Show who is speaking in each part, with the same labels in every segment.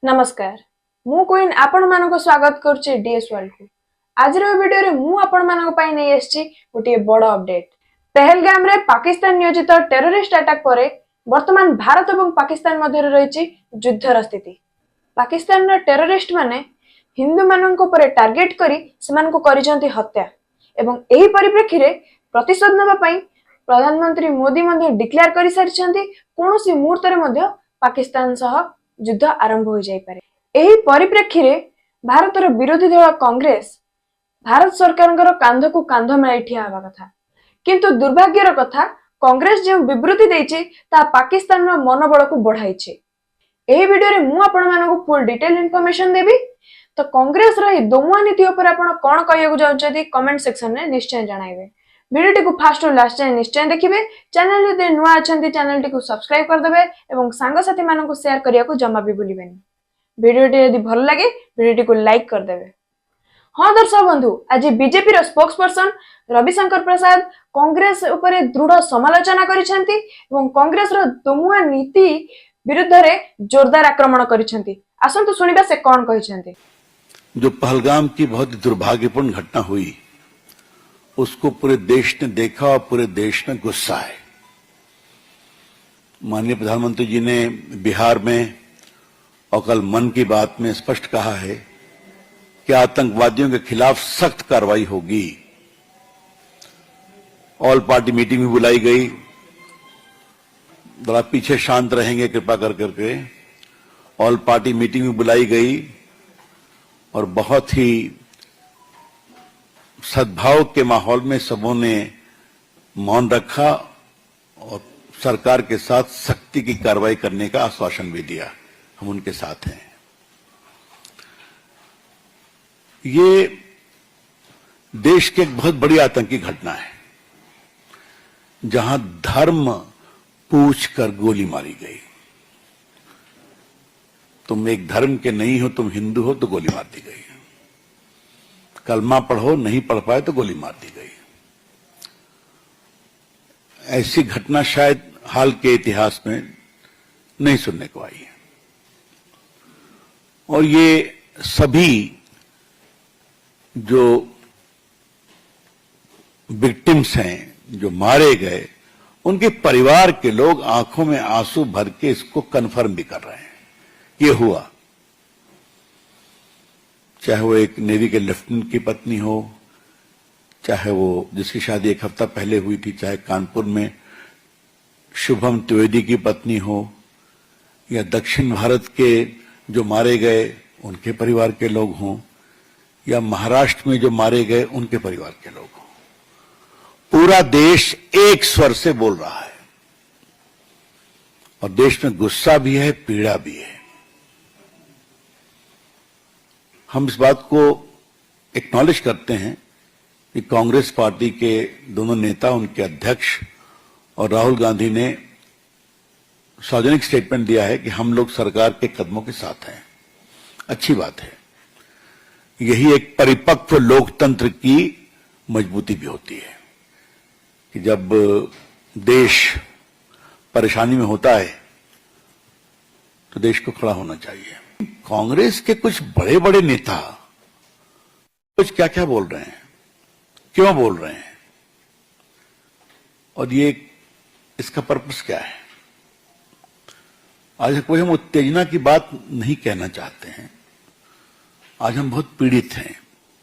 Speaker 1: नमस्कार मु क्वीन आपण मानको स्वागत करछि डीएस वर्ल्ड को। आज रो वीडियो रे मु आपण मानको पई नै एसछि गोटे बड़ अपडेट। पहलगाम रे पाकिस्तान नियोजित टेररिस्ट अटैक परे वर्तमान भारत एवं पाकिस्तान मध्य रहिछि युद्धर स्थिति। पाकिस्तान रो टेररिस्ट माने हिंदू माननको परे टार्गेट करी सेमानको करिजंती हत्या एवं एही परिप्रेक्षी रे प्रतिशोध नबा पई प्रधानमंत्री मोदी मध्य डिक्लेयर करि सारिछंती कोनोसी मुहूर्त रे मध्य पाकिस्तान सह युद्ध आरंभ हो जाई पारे। एही परिप्रेक्षी रे भारतर विरोधी दल कांग्रेस भारत सरकार कांध को कांध मिलाई ठिया हवा कथा, किंतु दुर्भाग्यर कथा कांग्रेस जो विवृत्ति देइछि ता पाकिस्तान रो मनोबल को बढ़ाइछि। एही वीडियो रे मु आपण मानको फुल डिटेल इन्फॉर्मेशन देबी। तो कांग्रेस रो ई दोमुआ नीति ऊपर आपण कोन कहयकु जाउछथि कमेंट सेक्शन में निश्चय जणाइबे। वीडियो को फास्ट और लास्ट जाए निश्चय देखिए। चैनल यदि नुआ अछंती चैनल को सब्सक्राइब कर देबे एवं सांगसाथी माननको शेयर करिया को जमा भी भूलिबेनी। वीडियो यदि भल लगे वीडियो को लाइक कर देबे। हाँ दर्शक बंधु, आज बीजेपी रो स्पोक्स पर्सन रविशंकर प्रसाद कांग्रेस ऊपर दृढ़ समालोचना करिसेंती एवं कांग्रेस रो दोमुआ नीति विरुद्ध रे जोरदार आक्रमण करिसेंती। आसंतु सुनिबा से कोन कहिसेंती।
Speaker 2: जो पहलगाम की बहुत दुर्भाग्यपूर्ण घटना हुई उसको पूरे देश ने देखा और पूरे देश में गुस्सा है। माननीय प्रधानमंत्री जी ने बिहार में और कल मन की बात में स्पष्ट कहा है कि आतंकवादियों के खिलाफ सख्त कार्रवाई होगी। ऑल पार्टी मीटिंग भी बुलाई गई। जरा पीछे शांत रहेंगे कृपा कर करके। ऑल पार्टी मीटिंग भी बुलाई गई और बहुत ही सद्भाव के माहौल में सबों ने मौन रखा और सरकार के साथ सख्ती की कार्रवाई करने का आश्वासन भी दिया। हम उनके साथ हैं। ये देश की एक बहुत बड़ी आतंकी घटना है जहां धर्म पूछकर गोली मारी गई। तुम एक धर्म के नहीं हो, तुम हिंदू हो तो गोली मार दी गई। कलमा पढ़ो, नहीं पढ़ पाए तो गोली मार दी गई। ऐसी घटना शायद हाल के इतिहास में नहीं सुनने को आई है। और ये सभी जो विक्टिम्स हैं, जो मारे गए, उनके परिवार के लोग आंखों में आंसू भर के इसको कन्फर्म भी कर रहे हैं ये हुआ। चाहे वो एक नेवी के लेफ्टिनेंट की पत्नी हो, चाहे वो जिसकी शादी एक हफ्ता पहले हुई थी, चाहे कानपुर में शुभम त्रिवेदी की पत्नी हो, या दक्षिण भारत के जो मारे गए उनके परिवार के लोग हों, या महाराष्ट्र में जो मारे गए उनके परिवार के लोग हों। पूरा देश एक स्वर से बोल रहा है और देश में गुस्सा भी है, पीड़ा भी है। हम इस बात को एक्नॉलेज करते हैं कि कांग्रेस पार्टी के दोनों नेता, उनके अध्यक्ष और राहुल गांधी ने सार्वजनिक स्टेटमेंट दिया है कि हम लोग सरकार के कदमों के साथ हैं। अच्छी बात है। यही एक परिपक्व लोकतंत्र की मजबूती भी होती है कि जब देश परेशानी में होता है तो देश को खड़ा होना चाहिए। कांग्रेस के कुछ बड़े बड़े नेता कुछ क्या क्या बोल रहे हैं, क्यों बोल रहे हैं, और ये इसका पर्पस क्या है। आज कोई हम उत्तेजना की बात नहीं कहना चाहते हैं। आज हम बहुत पीड़ित हैं,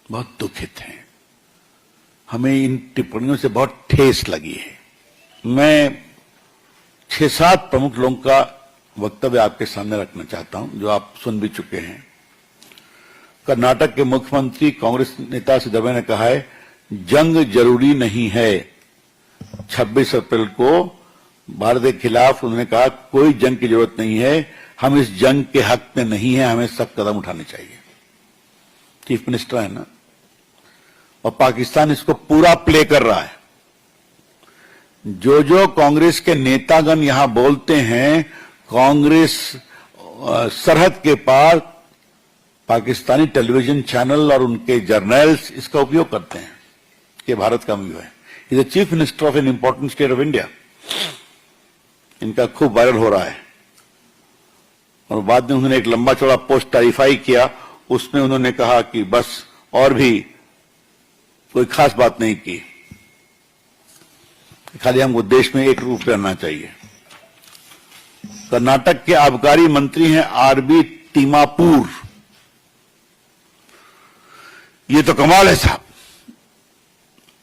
Speaker 2: बहुत दुखित हैं। हमें इन टिप्पणियों से बहुत ठेस लगी है। मैं 6-7 प्रमुख लोगों का वक्तव्य आपके सामने रखना चाहता हूं जो आप सुन भी चुके हैं। कर्नाटक के मुख्यमंत्री कांग्रेस नेता सिद्धरामैया ने कहा है जंग जरूरी नहीं है। 26 अप्रैल को भारत के खिलाफ उन्होंने कहा कोई जंग की जरूरत नहीं है, हम इस जंग के हक में नहीं है, हमें सख्त कदम उठाने चाहिए। चीफ मिनिस्टर है ना, और पाकिस्तान इसको पूरा प्ले कर रहा है। जो जो कांग्रेस के नेतागण यहां बोलते हैं, कांग्रेस सरहद के पार पाकिस्तानी टेलीविजन चैनल और उनके जर्नल्स इसका उपयोग करते हैं कि भारत का व्यू है। Is the chief minister of an important state of India. इनका खूब वायरल हो रहा है। और बाद में उन्होंने एक लंबा चौड़ा पोस्ट टारीफाई किया, उसमें उन्होंने कहा कि बस और भी कोई खास बात नहीं की, खाली हमको देश में एक रूप रहना चाहिए। कर्नाटक के आबकारी मंत्री हैं आरबी तिमापुर। ये तो कमाल है साहब।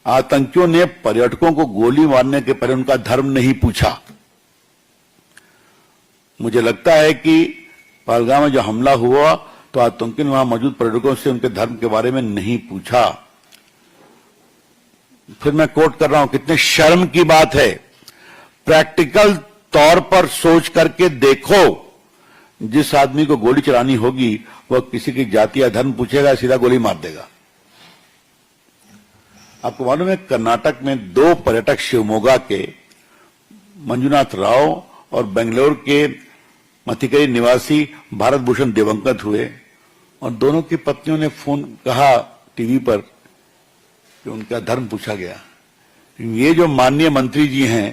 Speaker 2: आतंकियों ने पर्यटकों को गोली मारने के पहले उनका धर्म नहीं पूछा। मुझे लगता है कि पहलगाम में जो हमला हुआ तो आतंकियों ने वहां मौजूद पर्यटकों से उनके धर्म के बारे में नहीं पूछा। फिर मैं कोट कर रहा हूं, कितने शर्म की बात है। प्रैक्टिकल तौर पर सोच करके देखो, जिस आदमी को गोली चलानी होगी वह किसी की जाति या धर्म पूछेगा, सीधा गोली मार देगा। आपको मालूम है कर्नाटक में 2 पर्यटक शिवमोगा के मंजुनाथ राव और बेंगलोर के मथिकरी निवासी भारत भूषण दिवंगत हुए और दोनों की पत्नियों ने फोन कहा टीवी पर कि उनका धर्म पूछा गया। ये जो माननीय मंत्री जी हैं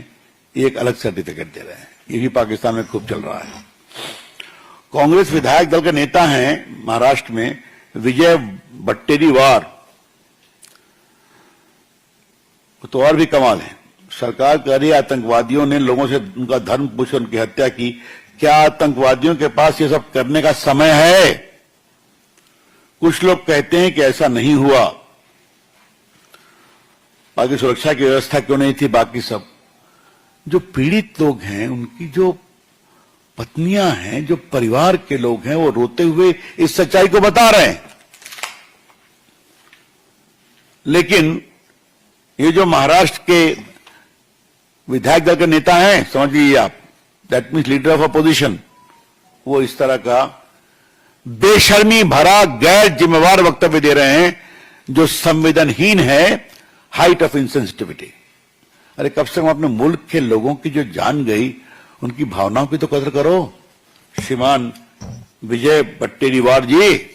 Speaker 2: ये एक अलग सर्टिफिकेट दे रहे हैं। ये भी पाकिस्तान में खूब चल रहा है। कांग्रेस विधायक दल के नेता हैं महाराष्ट्र में विजय वट्टेरीवार, तो और भी कमाल है। सरकार कह रही है आतंकवादियों ने लोगों से उनका धर्म पूछ उनकी हत्या की। क्या आतंकवादियों के पास ये सब करने का समय है? कुछ लोग कहते हैं कि ऐसा नहीं हुआ। बाकी सुरक्षा की व्यवस्था क्यों नहीं थी? बाकी सब जो पीड़ित लोग हैं, उनकी जो पत्नियां हैं, जो परिवार के लोग हैं, वो रोते हुए इस सच्चाई को बता रहे हैं। लेकिन ये जो महाराष्ट्र के विधायक दल के नेता हैं, समझ लीजिए आप, that means leader of opposition, वो इस तरह का बेशर्मी भरा गैर जिम्मेवार वक्तव्य दे रहे हैं जो संवेदनहीन है, हाइट ऑफ इनसेंसिटिविटी। अरे कम से कम अपने मुल्क के लोगों की जो जान गई उनकी भावनाओं की तो कदर करो। श्रीमान विजय वट्टेरीवार जी,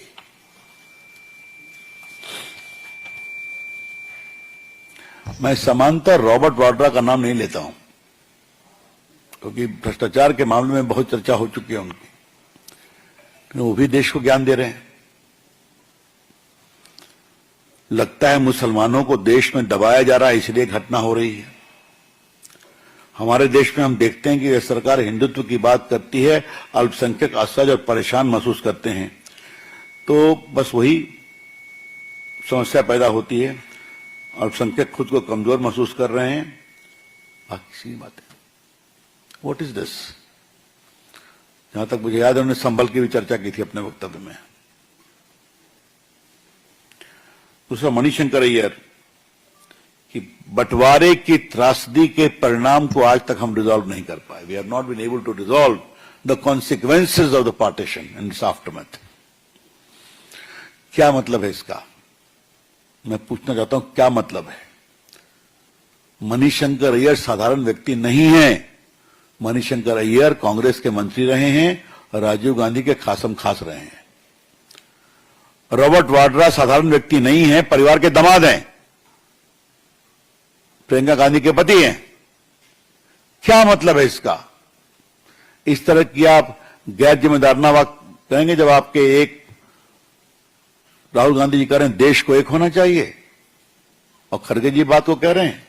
Speaker 2: मैं समांतर रॉबर्ट वाड्रा का नाम नहीं लेता हूं क्योंकि भ्रष्टाचार के मामले में बहुत चर्चा हो चुकी है उनकी, लेकिन वो भी देश को ज्ञान दे रहे हैं। लगता है मुसलमानों को देश में दबाया जा रहा है, इसलिए घटना हो रही है। हमारे देश में हम देखते हैं कि यह सरकार हिंदुत्व की बात करती है, अल्पसंख्यक असहज और परेशान महसूस करते हैं, तो बस वही समस्या पैदा होती है। अल्पसंख्यक खुद को कमजोर महसूस कर रहे हैं, बाकी सी बात है। What is this? जहां तक मुझे याद है उन्होंने संभल की भी चर्चा की थी अपने वक्तव्य में। दूसरा मणिशंकर अय्यर कि बंटवारे की त्रासदी के परिणाम को आज तक हम रिजॉल्व नहीं कर पाए। We have not been able to resolve the consequences of the partition and its aftermath. क्या मतलब है इसका? मैं पूछना चाहता हूं क्या मतलब है। मणिशंकर अय्यर साधारण व्यक्ति नहीं है। मणिशंकर अय्यर कांग्रेस के मंत्री रहे हैं और राजीव गांधी के खासम खास रहे हैं। रॉबर्ट वाड्रा साधारण व्यक्ति नहीं है, परिवार के दामाद हैं, प्रियंका गांधी के पति हैं। क्या मतलब है इसका? इस तरह की आप गैर जिम्मेदाराना बात करेंगे जब आपके एक राहुल गांधी जी कह रहे हैं देश को एक होना चाहिए और खड़गे जी बात को कह रहे हैं।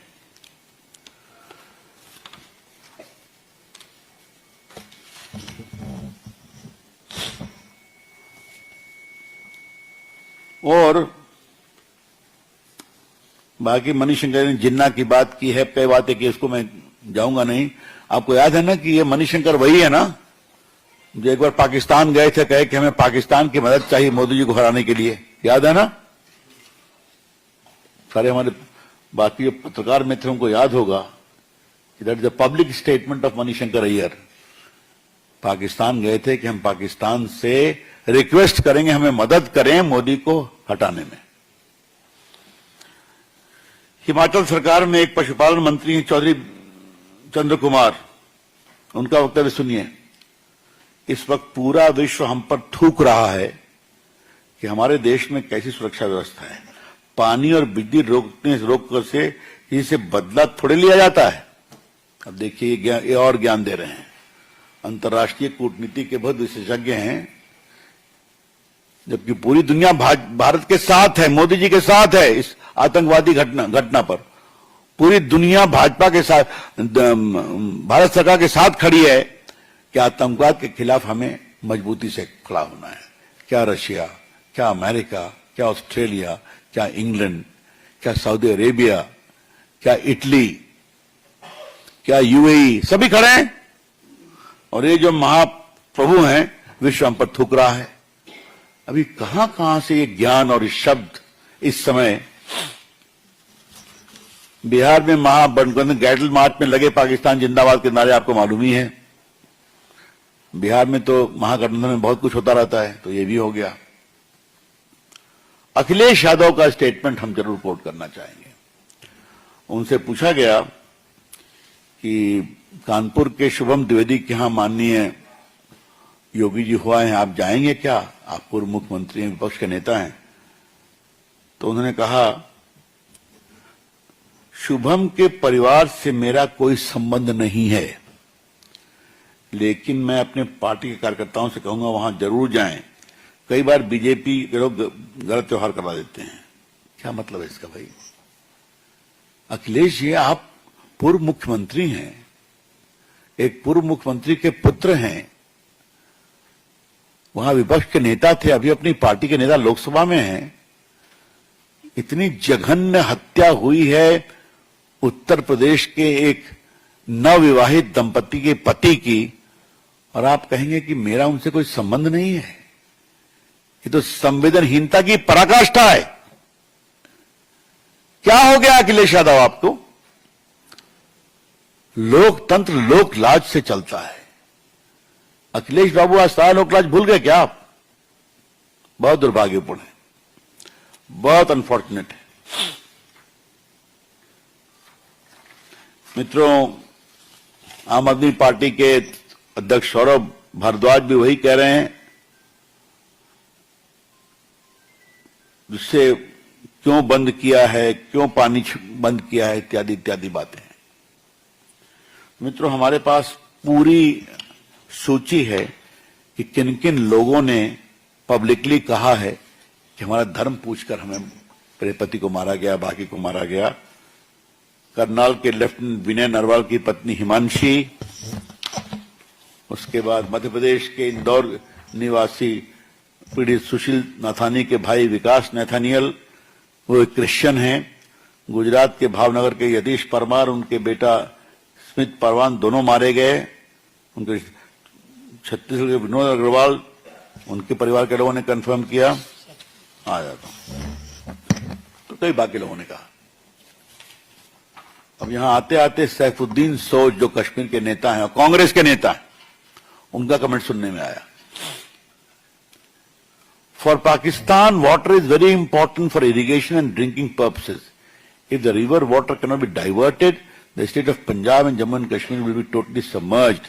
Speaker 2: और बाकी मणिशंकर ने जिन्ना की बात की है, कई बातें की, उसको मैं जाऊंगा नहीं। आपको याद है ना कि ये मणिशंकर वही है ना जो एक बार पाकिस्तान गए थे, कहे कि हमें पाकिस्तान की मदद चाहिए मोदी जी को हराने के लिए, याद है ना? सारे हमारे बाकी जो पत्रकार मित्रों को याद होगा कि that is the public statement of Manishankar Iyer. Pakistan गए थे कि हम पाकिस्तान से रिक्वेस्ट करेंगे हमें मदद करें मोदी को हटाने में। हिमाचल सरकार में एक पशुपालन मंत्री हैं चौधरी चंद्र कुमार, उनका वक्तव्य सुनिए। इस वक्त पूरा विश्व हम पर थूक रहा है कि हमारे देश में कैसी सुरक्षा व्यवस्था है। पानी और बिजली रोकने से इसे बदला थोड़े लिया जाता है। अब देखिए ये और ज्ञान दे रहे हैं। अंतर्राष्ट्रीय कूटनीति के बहुत विशेषज्ञ हैं, जबकि पूरी दुनिया भारत के साथ है, मोदी जी के साथ है इस आतंकवादी घटना पर। पूरी दुनिया भाजपा के साथ, भारत सरकार के साथ खड़ी है कि आतंकवाद के खिलाफ हमें मजबूती से खड़ा होना है। क्या रशिया, क्या अमेरिका, क्या ऑस्ट्रेलिया, क्या इंग्लैंड, क्या सऊदी अरेबिया, क्या इटली, क्या यूएई, सभी खड़े हैं। और ये जो महाप्रभु हैं, विश्व हम पर थूक रहा है। अभी कहां से ये ज्ञान और ये शब्द इस समय। बिहार में महागठबंधन गैडल मार्च में लगे पाकिस्तान जिंदाबाद के नारे आपको मालूम ही है। बिहार में तो महागठबंधन में बहुत कुछ होता रहता है, तो ये भी हो गया। अखिलेश यादव का स्टेटमेंट हम जरूर कोट करना चाहेंगे। उनसे पूछा गया कि कानपुर के शुभम द्विवेदी के यहां माननीय योगी जी हुआ है, आप जाएंगे क्या? आप पूर्व मुख्यमंत्री हैं, विपक्ष के नेता हैं। तो उन्होंने कहा, शुभम के परिवार से मेरा कोई संबंध नहीं है, लेकिन मैं अपने पार्टी के कार्यकर्ताओं से कहूंगा वहां जरूर जाएं। कई बार बीजेपी के लोग गलत व्यवहार करवा देते हैं। क्या मतलब है इसका भाई? अखिलेश जी, आप पूर्व मुख्यमंत्री हैं, एक पूर्व मुख्यमंत्री के पुत्र हैं, वहां विपक्ष के नेता थे, अभी अपनी पार्टी के नेता लोकसभा में हैं। इतनी जघन्य हत्या हुई है उत्तर प्रदेश के एक नवविवाहित दंपति के पति की, और आप कहेंगे कि मेरा उनसे कोई संबंध नहीं है। ये तो संवेदनहीनता की पराकाष्ठा है। क्या हो गया अखिलेश यादव आपको? लोकतंत्र लोकलाज से चलता है। अखिलेश बाबू आज सारा लोकलाज भूल गए क्या आप? बहुत दुर्भाग्यपूर्ण है, बहुत अनफॉर्चुनेट है। मित्रों, आम आदमी पार्टी के अध्यक्ष सौरभ भारद्वाज भी वही कह रहे हैं, जिससे क्यों बंद किया है, क्यों पानी बंद किया है, इत्यादि इत्यादि बातें हैं। मित्रों, हमारे पास पूरी सूची है कि किन किन लोगों ने पब्लिकली कहा है कि हमारा धर्म पूछकर हमें मेरे पति को मारा गया, बाकी को मारा गया। करनाल के लेफ्टिनेंट विनय नरवाल की पत्नी हिमांशी, उसके बाद मध्य प्रदेश के इंदौर निवासी पीड़ित सुशील नाथानी के भाई विकास नाथानियल, वो एक क्रिश्चियन हैं। गुजरात के भावनगर के यतीश परमार, उनके बेटा स्मित परवान, दोनों मारे गए। उनके छत्तीसगढ़ के विनोद अग्रवाल, उनके परिवार के लोगों ने कंफर्म किया। आ जाता हूं, तो कई बाकी लोगों ने कहा। अब यहां आते आते सैफुद्दीन सोज, जो कश्मीर के नेता हैं और कांग्रेस के नेता हैं, उनका कमेंट सुनने में आया। For Pakistan, water is very important for irrigation and drinking purposes. If the river water cannot be diverted, the state of Punjab and Jammu and Kashmir will be totally submerged.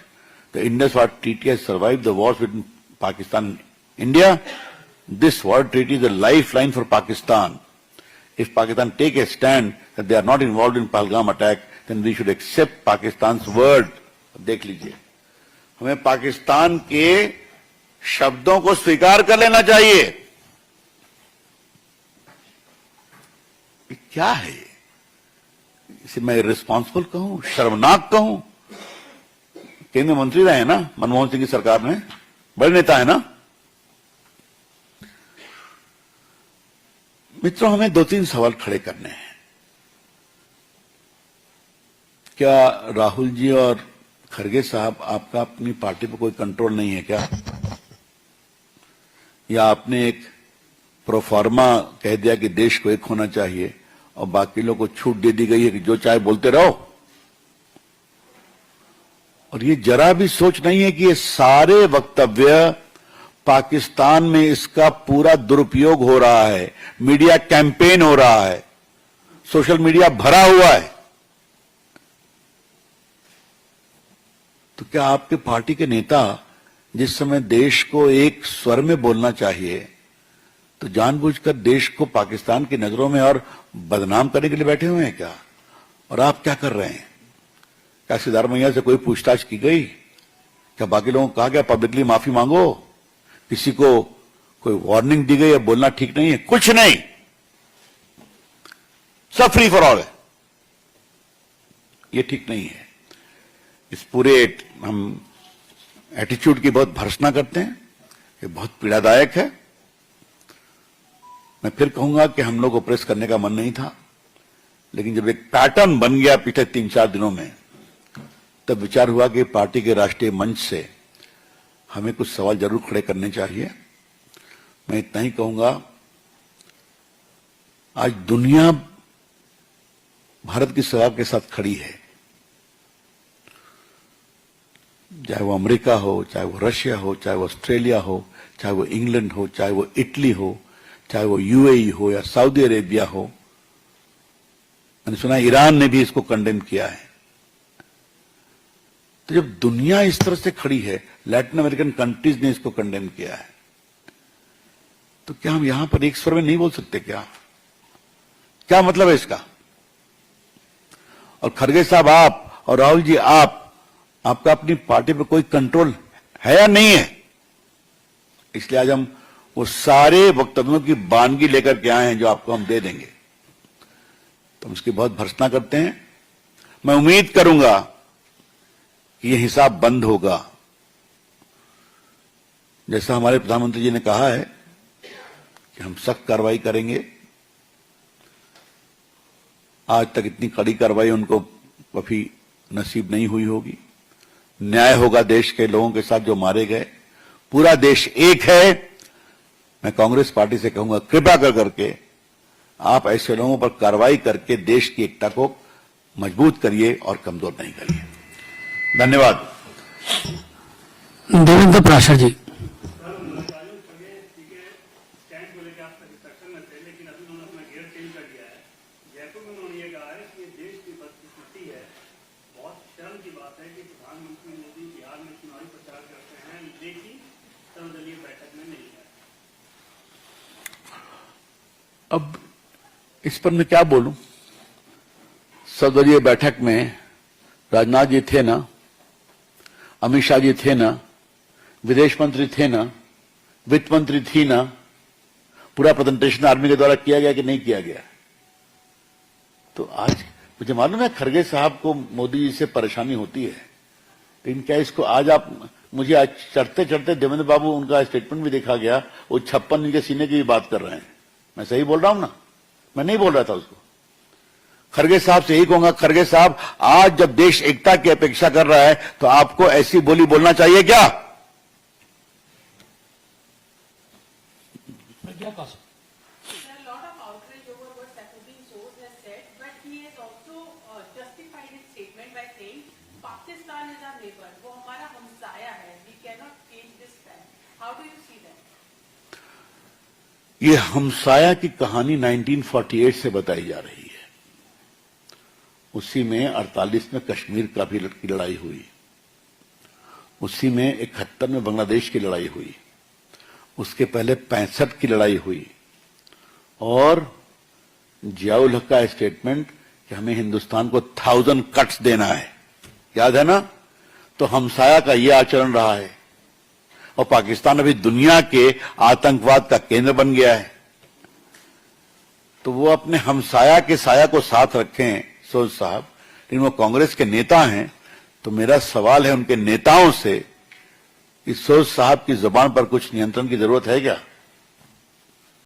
Speaker 2: The Indus Water Treaty has survived the wars between Pakistan and India. This water treaty is a lifeline for Pakistan. If Pakistan take a stand that they are not involved in Pahalgam attack, then we should accept Pakistan's word. देख लीजिए, हमें पाकिस्तान के शब्दों को स्वीकार कर लेना चाहिए। क्या है? इसे मैं इर्रिस्पॉन्सिबल कहूं, शर्मनाक कहूं? केंद्रीय मंत्री रहे हैं ना मनमोहन सिंह की सरकार में, बड़े नेता है ना। मित्रों, हमें दो तीन सवाल खड़े करने हैं। क्या राहुल जी और खरगे साहब, आपका अपनी पार्टी पर कोई कंट्रोल नहीं है क्या? या आपने एक प्रोफार्मा कह दिया कि देश को एक होना चाहिए और बाकी लोगों को छूट दे दी गई है कि जो चाहे बोलते रहो? और ये जरा भी सोच नहीं है कि ये सारे वक्तव्य पाकिस्तान में इसका पूरा दुरुपयोग हो रहा है, मीडिया कैंपेन हो रहा है, सोशल मीडिया भरा हुआ है। तो क्या आपके पार्टी के नेता, जिस समय देश को एक स्वर में बोलना चाहिए, तो जानबूझकर देश को पाकिस्तान की नजरों में और बदनाम करने के लिए बैठे हुए हैं क्या? और आप क्या कर रहे हैं? क्या सिद्धारमैया से कोई पूछताछ की गई? क्या बाकी लोगों को कहा गया पब्लिकली माफी मांगो? किसी को कोई वार्निंग दी गई है बोलना ठीक नहीं है? कुछ नहीं, सब फ्री फॉर ऑल है। ये ठीक नहीं है। इस पूरे हम एटीट्यूड की बहुत भर्त्सना करते हैं, ये बहुत पीड़ादायक है। मैं फिर कहूंगा कि हम लोग को प्रेस करने का मन नहीं था, लेकिन जब एक पैटर्न बन गया पिछले 3-4 दिनों में, तब विचार हुआ कि पार्टी के राष्ट्रीय मंच से हमें कुछ सवाल जरूर खड़े करने चाहिए। मैं इतना ही कहूंगा, आज दुनिया भारत की सेवा के साथ खड़ी है, चाहे वो अमेरिका हो, चाहे वो रशिया हो, चाहे वो ऑस्ट्रेलिया हो, चाहे वो इंग्लैंड हो, चाहे वो इटली हो, चाहे वो यूएई हो या सऊदी अरेबिया हो। मैंने सुना ईरान ने भी इसको कंडेम किया है। तो जब दुनिया इस तरह से खड़ी है, लैटिन अमेरिकन कंट्रीज ने इसको कंडेम किया है, तो क्या हम यहां पर एक स्वर में नहीं बोल सकते? क्या मतलब है इसका? और खड़गे साहब आप और राहुल जी आपका अपनी पार्टी पे कोई कंट्रोल है या नहीं है? इसलिए आज हम वो सारे वक्तव्यों की बानगी लेकर के आए हैं जो आपको हम दे देंगे। तो हम उसकी बहुत भर्त्सना करते हैं। मैं उम्मीद करूंगा कि ये हिसाब बंद होगा। जैसा हमारे प्रधानमंत्री जी ने कहा है कि हम सख्त कार्रवाई करेंगे। आज तक इतनी कड़ी कार्रवाई उनको कभी नसीब नहीं हुई होगी। न्याय होगा देश के लोगों के साथ जो मारे गए। पूरा देश एक है। मैं कांग्रेस पार्टी से कहूंगा, कृपा कर करके आप ऐसे लोगों पर कार्रवाई करके देश की एकता को मजबूत करिए और कमजोर नहीं करिए। धन्यवाद।
Speaker 3: देवेंद्र प्राशर जी।
Speaker 2: अब इस पर मैं क्या बोलूं? सर्वदलीय बैठक में राजनाथ जी थे ना, अमित शाह जी थे ना, विदेश मंत्री थे ना, वित्त मंत्री थी ना। पूरा प्रेजेंटेशन आर्मी के द्वारा किया गया कि नहीं किया गया? तो आज मुझे मालूम है खड़गे साहब को मोदी जी से परेशानी होती है, लेकिन क्या इसको आज आप मुझे आज चढ़ते चढ़ते देवेंद्र बाबू उनका स्टेटमेंट भी देखा गया, वो 56 इनके सीने की भी बात कर रहे हैं। मैं सही बोल रहा हूं ना? मैं नहीं बोल रहा था उसको। खड़गे साहब से यही कहूंगा, खड़गे साहब आज जब देश एकता की अपेक्षा कर रहा है तो आपको ऐसी बोली बोलना चाहिए क्या? ये हमसाया की कहानी 1948 से बताई जा रही है। उसी में 48 में कश्मीर का भी की लड़ाई हुई, उसी में 71 में बांग्लादेश की लड़ाई हुई, उसके पहले 65 की लड़ाई हुई, और जियाउल हक का स्टेटमेंट कि हमें हिंदुस्तान को 1000 कट्स देना है, याद है ना? तो हमसाया का यह आचरण रहा है, और पाकिस्तान अभी दुनिया के आतंकवाद का केंद्र बन गया है। तो वो अपने हमसाया के साया को साथ रखें सोज साहब, लेकिन वो कांग्रेस के नेता हैं। तो मेरा सवाल है उनके नेताओं से, इस सोज साहब की जुबान पर कुछ नियंत्रण की जरूरत है क्या?